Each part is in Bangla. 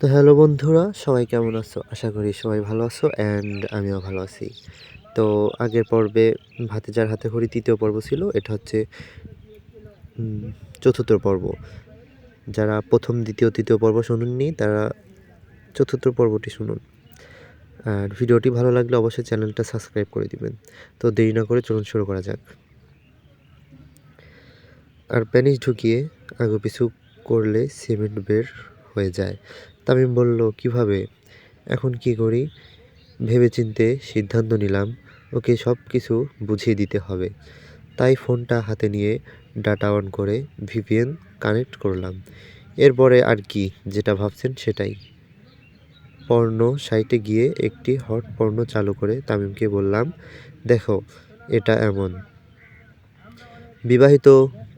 তো হ্যালো বন্ধুরা, সবাই কেমন আছো? আশা করি সবাই ভালো আছো অ্যান্ড আমিও ভালো আছি। তো আগের পর্বে ভাতিজার হাতেখড়ি ৩য় পর্ব ছিল। এটা হচ্ছে উম ৪র্থ পর্ব। যারা ১ম, ২য়, ৩য় পর্ব শোনেননি তারা ৪র্থ পর্বটি শুনুন। আর ভিডিওটি ভালো লাগলে অবশ্যই চ্যানেলটা সাবস্ক্রাইব করে দিবেন। তো দেরি না করে চলুন শুরু করা যাক। আর প্যানিস ঢুকিয়ে আগুপিছু করলে সিমেন্ট বের হয়ে যায়। তামিম বলল, কিভাবে? এখন কি করি? ভেবেচিন্তে সিদ্ধান্ত নিলাম ওকে সব কিছু বুঝিয়ে দিতে হবে। তাই ফোনটা হাতে নিয়ে ডাটা অন করে ভিপিএন কানেক্ট করলাম। এরপরে আর কি, যেটা ভাবছেন সেটাই। পর্ণ সাইটে গিয়ে একটি হট পর্ণ চালু করে তামিমকে বললাম, দেখো এটা এমন। বিবাহিত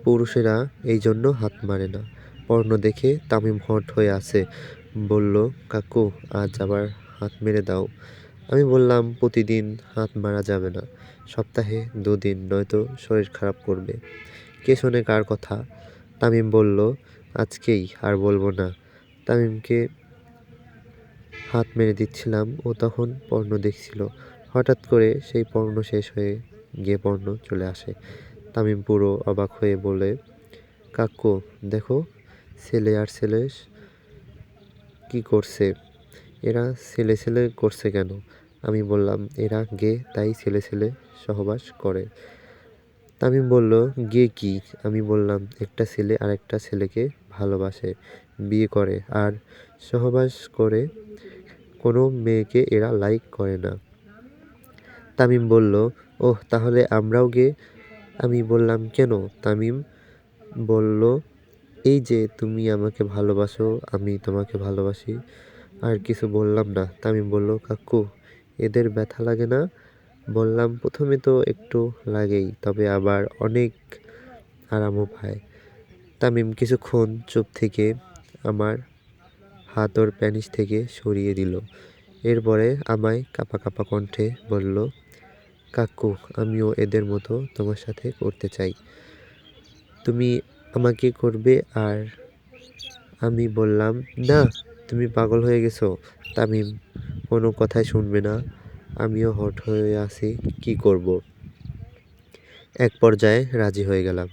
পুরুষেরা এই জন্য হাত মারে না। পর্ণ দেখে তামিম হট হয়ে আছে, বলল, কাকু আজ আবার হাত মেরে দাও। আমি বললাম, প্রতিদিন হাত মারা যাবে না, সপ্তাহে 2 দিন, নয়তো শরীর খারাপ করবে। কে শোনে কার কথা? তামিম বলল, আজকেই আর বলবো না। তামিমকে হাত মেরে দিচ্ছিলাম, ও তখন পর্ণ দেখছিল। হঠাৎ করে সেই পর্ণ শেষ হয়ে গিয়ে পর্ণ চলে আসে। তামিম পুরো অবাক হয়ে বলে, কাকু দেখো, ছেলে আর ছেলে কি করছে? এরা ছেলে ছেলে করছে কেন? আমি বললাম, এরা গে তাই ছেলে ছেলে সহবাস করে। তামিম বলল, গে কি? আমি বললাম, একটা ছেলে আরেকটা ছেলেকে ভালোবাসে, বিয়ে করে আর সহবাস করে। কোনো মেয়েকে এরা লাইক করে না। তামিম বলল, ওহ তাহলে আমরাও গে? আমি বললাম, কেন? তামিম বলল, এই যে তুমি আমাকে ভালোবাসো, আমি তোমাকে ভালোবাসি। আর কিছু বললাম না। তামিম বলল, কাকু এদের ব্যথা লাগে না? বললাম, প্রথমে তো একটু লাগেই, তবে আবার অনেক আরামও পায়। তামিম কিছুক্ষণ চুপ থেকে আমার হাত ওর প্যানিস থেকে সরিয়ে দিল। এরপরে আমায় কাঁপা কাঁপা কণ্ঠে বলল, কাকু আমিও এদের মতো তোমার সাথে করতে চাই। তুমি আমাকে করবে? আর আমি বললাম, না, তুমি পাগল হয়ে গেছো। তামিম কোনো কথাই শুনবে না। আমিও হট হয়ে আছি, কি করব। এক পর্যায়ে রাজি হয়ে গেলাম।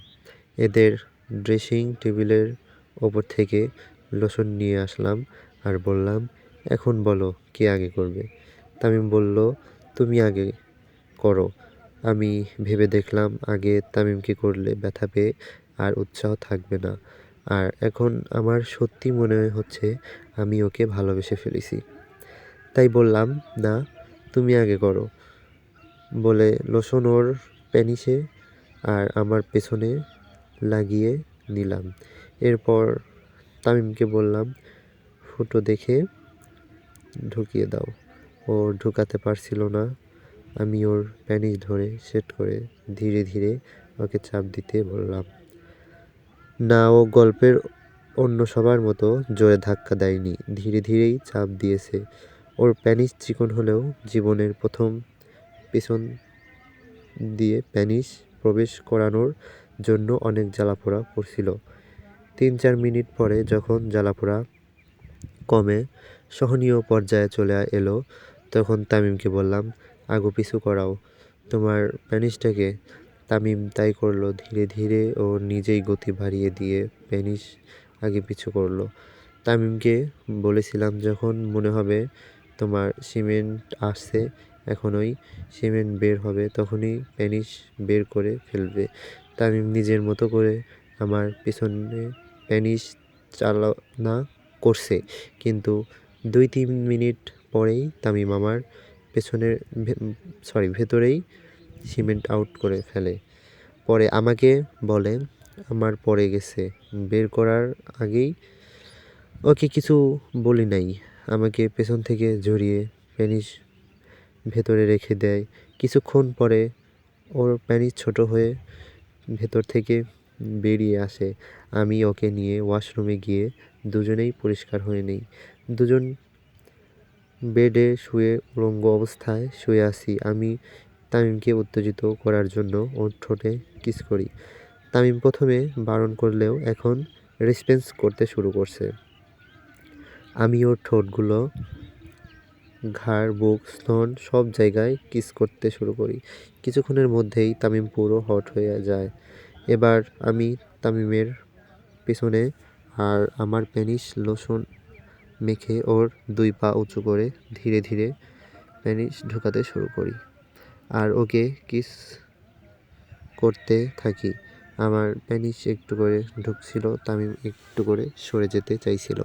এদের ড্রেসিং টেবিলের ওপর থেকে লোশন নিয়ে আসলাম আর বললাম, এখন বলো কে আগে করবে? তামিম বলল, তুমি আগে করো। আমি ভেবে দেখলাম, আগে তামিমকে করলে ব্যথা পেয়ে আর উৎসাহ থাকবে না। আর এখন আমার সত্যি মনে হচ্ছে আমি ওকে ভালোবেসে ফেলেছি। তাই বললাম, না, তুমি আগে করো। বলে লোশন ওর প্যানিসে আর আমার পেছনে লাগিয়ে নিলাম। এরপর তামিমকে বললাম, ফুটো দেখে ঢুকিয়ে দাও। ও ঢুকাতে পারছিল না। আমি ওর প্যানিস ধরে সেট করে ধীরে ধীরে ওকে চাপ দিতে বললাম। না, ও গল্পের অন্য সবার মতো জোরে ধাক্কা দেয়নি, ধীরে ধীরেই চাপ দিয়েছে। ওর প্যানিস চিকন হলেও জীবনের প্রথম পেছন দিয়ে প্যানিস প্রবেশ করানোর জন্য অনেক জ্বালাপোড়া করছিল। ৩-৪ মিনিট পরে যখন জ্বালাপোড়া কমে সহনীয় পর্যায়ে চলে এলো, তখন তামিমকে বললাম, আগুপিছু করাও তোমার প্যানিসটাকে। তামিম তাই করলো। ধীরে ধীরে ও নিজেই গতি বাড়িয়ে দিয়ে প্যানিস আগে পিছু করলো। তামিমকে বলেছিলাম, যখন মনে হবে তোমার সিমেন্ট আসছে, এখন ওই সিমেন্ট বের হবে, তখনই প্যানিস বের করে ফেলবে। তামিম নিজের মতো করে আমার পেছনে প্যানিস চালনা করছে, কিন্তু ২-৩ মিনিট পরেই তামিম আমার পেছনের ভেতরেই সিমেন্ট আউট করে ফেলে। পরে আমাকে বলে, আমার পড়ে গেছে। বের করার আগেই ওকে কিছু বলি নাই। আমাকে পেছন থেকে জড়িয়ে প্যানিস ভেতরে রেখে দেয়। কিছুক্ষণ পরে ওর প্যানিস ছোট হয়ে ভেতর থেকে বেরিয়ে আসে। আমি ওকে নিয়ে ওয়াশরুমে গিয়ে দুজনেই পরিষ্কার হয়ে নেই। দুজন বেডে শুয়ে উলঙ্গ অবস্থায় শুয়ে আছি। আমি তামিমকে উত্তেজিত করার জন্য ওর ঠোঁটে কিস করি। তামিম প্রথমে বারণ করলেও এখন রেসপন্স করতে শুরু করছে। আমি ওর ঠোঁটগুলো, ঘাড়, বুক, স্তন সব জায়গায় কিস করতে শুরু করি। কিছুক্ষণের মধ্যেই তামিম পুরো হট হয়ে যায়। এবার আমি তামিমের পেছনে আর আমার পেনিস লোশন মেখে ওর 2 পা উঁচু করে ধীরে ধীরে পেনিস ঢুকাতে শুরু করি আর ওকে কিস করতে থাকি। আমার পেনিস একটু করে ঢুকছিল, তামিম একটু করে সরে যেতে চাইছিল।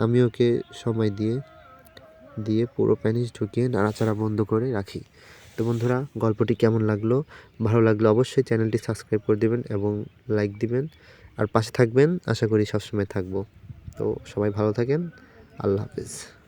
আমি ওকে সময় দিয়ে দিয়ে পুরো পেনিস ঢুকিয়ে নাড়াচাড়া বন্ধ করে রাখি। তো বন্ধুরা, গল্পটি কেমন লাগলো? ভালো লাগলে অবশ্যই চ্যানেলটি সাবস্ক্রাইব করে দিবেন এবং লাইক দিবেন আর পাশে থাকবেন। আশা করি সবসময় থাকবো। তো সবাই ভালো থাকেন। আল্লাহ হাফেজ।